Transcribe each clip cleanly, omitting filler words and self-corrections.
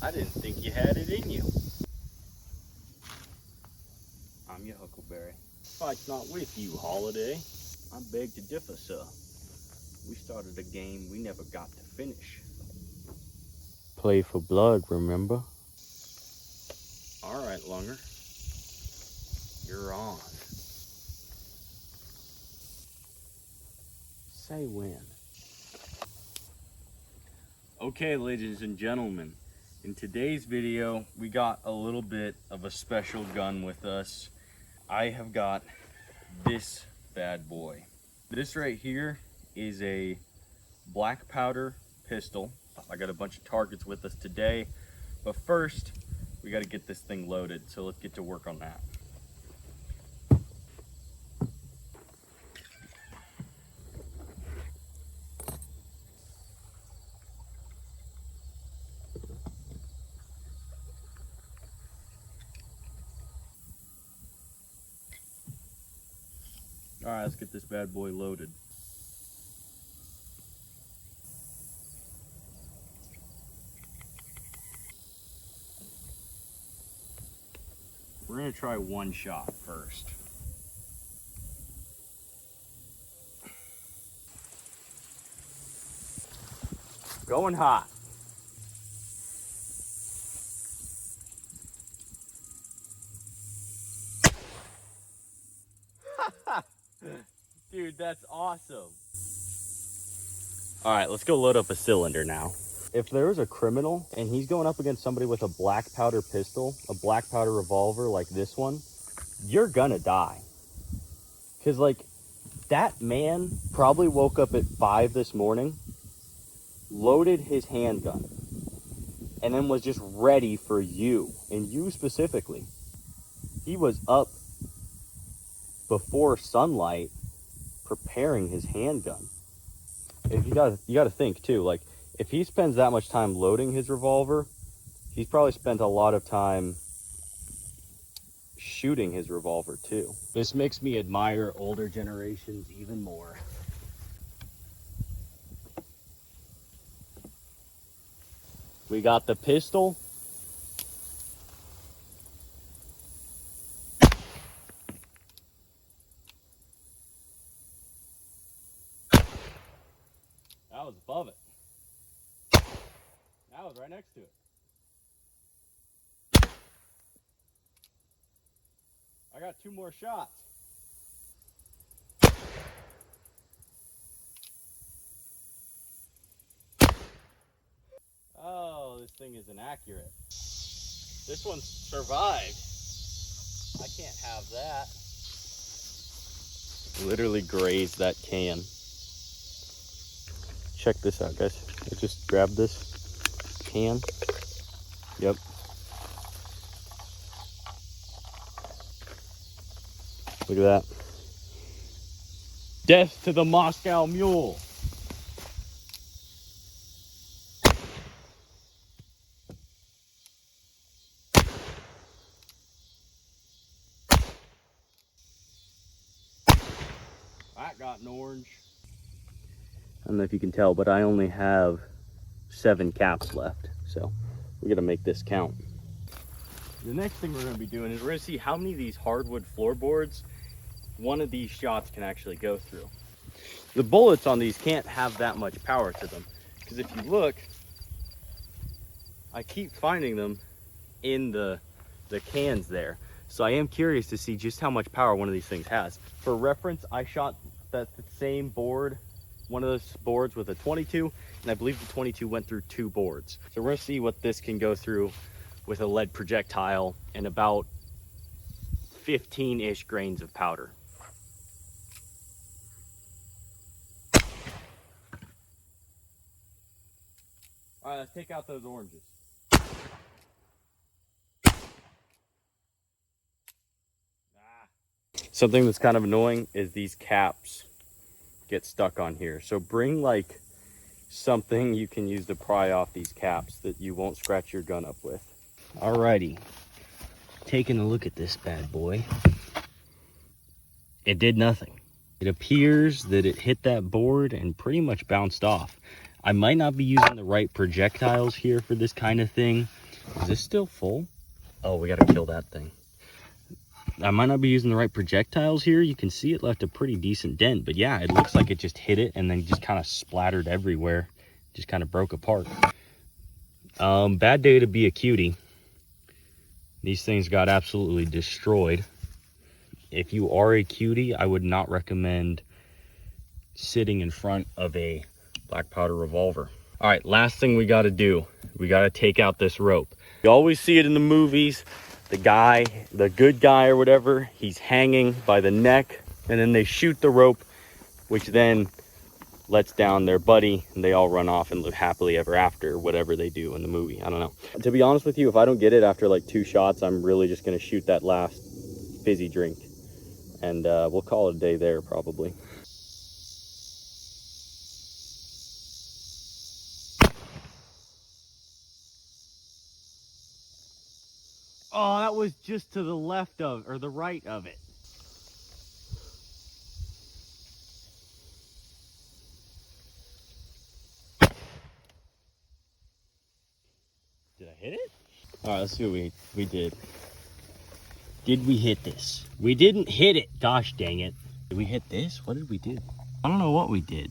I didn't think you had it in you. I'm your Huckleberry. Fight's not with you, Holiday. I beg to differ, sir. We started a game we never got to finish. Play for blood, remember? All right, Lunger. You're on. Say when. Okay, ladies and gentlemen. In today's video, we got a little bit of a special gun with us. I have got this bad boy. This right here is a black powder pistol. I got a bunch of targets with us today, but first we got to get this thing loaded, so let's get to work on that. All right, let's get this bad boy loaded. We're gonna try one shot first. Going hot. Dude, that's awesome. All right, let's go load up a cylinder now. If there's a criminal and he's going up against somebody with a black powder pistol, a black powder revolver like this one, you're gonna die. Cause like that man probably woke up at 5 this morning, loaded his handgun, and then was just ready for you, and you specifically. He was up before sunlight preparing his handgun. If you gotta think too, like if he spends that much time loading his revolver, he's probably spent a lot of time shooting his revolver too. This makes me admire older generations even more. We got the pistol. That was above it. That was right next to it. I got 2 more shots. Oh, this thing is inaccurate. This one survived. I can't have that. Literally grazed that can. Check this out, guys. I just grabbed this can. Yep. Look at that. Death to the Moscow Mule. That got an orange. I don't know if you can tell, but I only have 7 caps left, so we're gonna make this count. The next thing we're gonna be doing is we're gonna see how many of these hardwood floorboards one of these shots can actually go through. The bullets on these can't have that much power to them, because if you look, I keep finding them in the cans there. So I am curious to see just how much power one of these things has. For reference, I shot the same board, one of those boards with a 22, and I believe the 22 went through 2 boards. So we're gonna see what this can go through with a lead projectile and about 15-ish grains of powder. All right, let's take out those oranges. Something that's kind of annoying is these caps get stuck on here. So bring like something you can use to pry off these caps that you won't scratch your gun up with. Alrighty, taking a look at this bad boy. It did nothing. It appears that it hit that board and pretty much bounced off. I might not be using the right projectiles here for this kind of thing, Is this still full? Oh, we gotta kill that thing. I might not be using the right projectiles here. You can see it left a pretty decent dent, but yeah, it looks like it just hit it and then just kind of splattered everywhere. Just kind of broke apart. Bad day to be a cutie. These things got absolutely destroyed. If you are a cutie, I would not recommend sitting in front of a black powder revolver. All right, last thing we got to do, we got to take out this rope. You always see it in the movies. The guy, the good guy or whatever, he's hanging by the neck, and then they shoot the rope, which then lets down their buddy, and they all run off and live happily ever after, whatever they do in the movie. I don't know. To be honest with you, if I don't get it after like 2 shots, I'm really just going to shoot that last fizzy drink, and we'll call it a day there probably. Oh, that was just to the left of, or the right of it. Did I hit it? All right, let's see what we did. Did we hit this? We didn't hit it. Gosh dang it. Did we hit this? What did we do? I don't know what we did.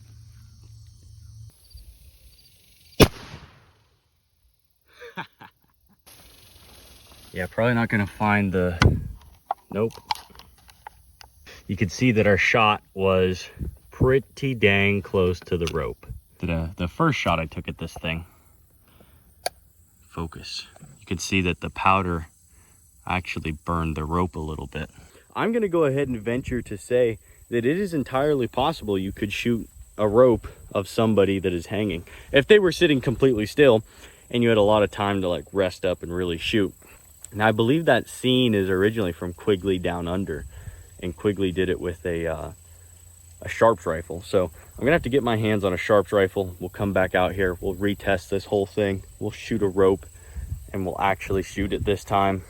Yeah, probably not gonna find the, nope. You could see that our shot was pretty dang close to the rope. The first shot I took at this thing, focus. You could see that the powder actually burned the rope a little bit. I'm gonna go ahead and venture to say that it is entirely possible you could shoot a rope of somebody that is hanging. If they were sitting completely still and you had a lot of time to like rest up and really shoot. And I believe that scene is originally from Quigley Down Under, and Quigley did it with a Sharps rifle. So I'm gonna have to get my hands on a Sharps rifle. We'll come back out here, we'll retest this whole thing, we'll shoot a rope, and we'll actually shoot it this time.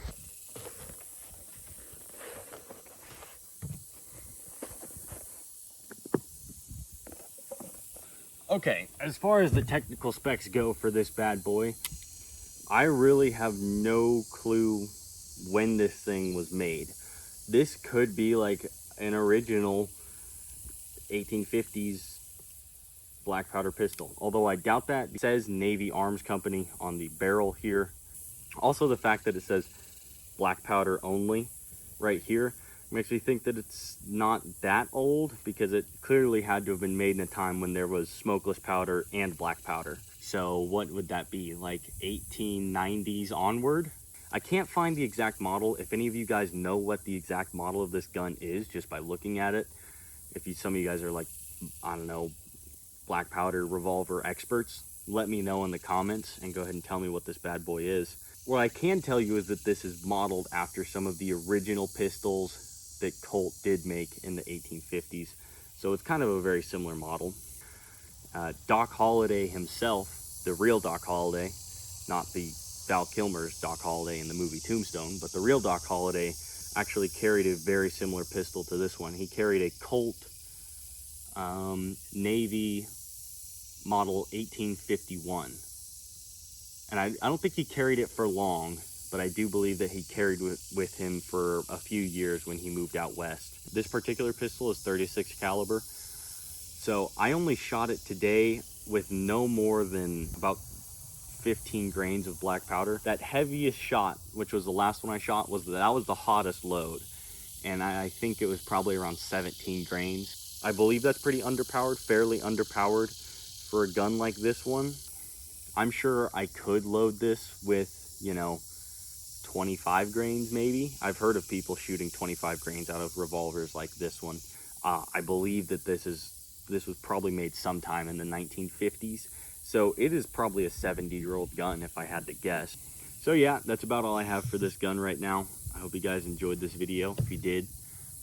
Okay, as far as the technical specs go for this bad boy, I really have no clue when this thing was made. This could be like an original 1850s black powder pistol, although I doubt that. It says Navy Arms Company on the barrel here. Also, the fact that it says black powder only right here makes me think that it's not that old, because it clearly had to have been made in a time when there was smokeless powder and black powder. So what would that be, like 1890s onward? I can't find the exact model. If any of you guys know what the exact model of this gun is just by looking at it, some of you guys are like, I don't know, black powder revolver experts, let me know in the comments and go ahead and tell me what this bad boy is. What I can tell you is that this is modeled after some of the original pistols that Colt did make in the 1850s. So it's kind of a very similar model. Doc Holliday himself, the real Doc Holliday, not the Val Kilmer's Doc Holliday in the movie Tombstone, but the real Doc Holliday actually carried a very similar pistol to this one. He carried a Colt Navy model 1851. And I don't think he carried it for long, but I do believe that he carried with him for a few years when he moved out west. This particular pistol is 36 caliber. So I only shot it today with no more than about 15 grains of black powder. That heaviest shot, which was the last one I shot, was the hottest load. And I think it was probably around 17 grains. I believe that's pretty underpowered, fairly underpowered for a gun like this one. I'm sure I could load this with, 25 grains maybe. I've heard of people shooting 25 grains out of revolvers like this one. I believe that this was probably made sometime in the 1950s. So it is probably a 70-year-old gun if I had to guess. So yeah, that's about all I have for this gun right now. I hope you guys enjoyed this video. If you did,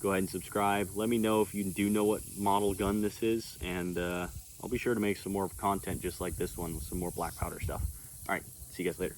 go ahead and subscribe. Let me know if you do know what model gun this is, and I'll be sure to make some more content just like this one with some more black powder stuff. All right, see you guys later.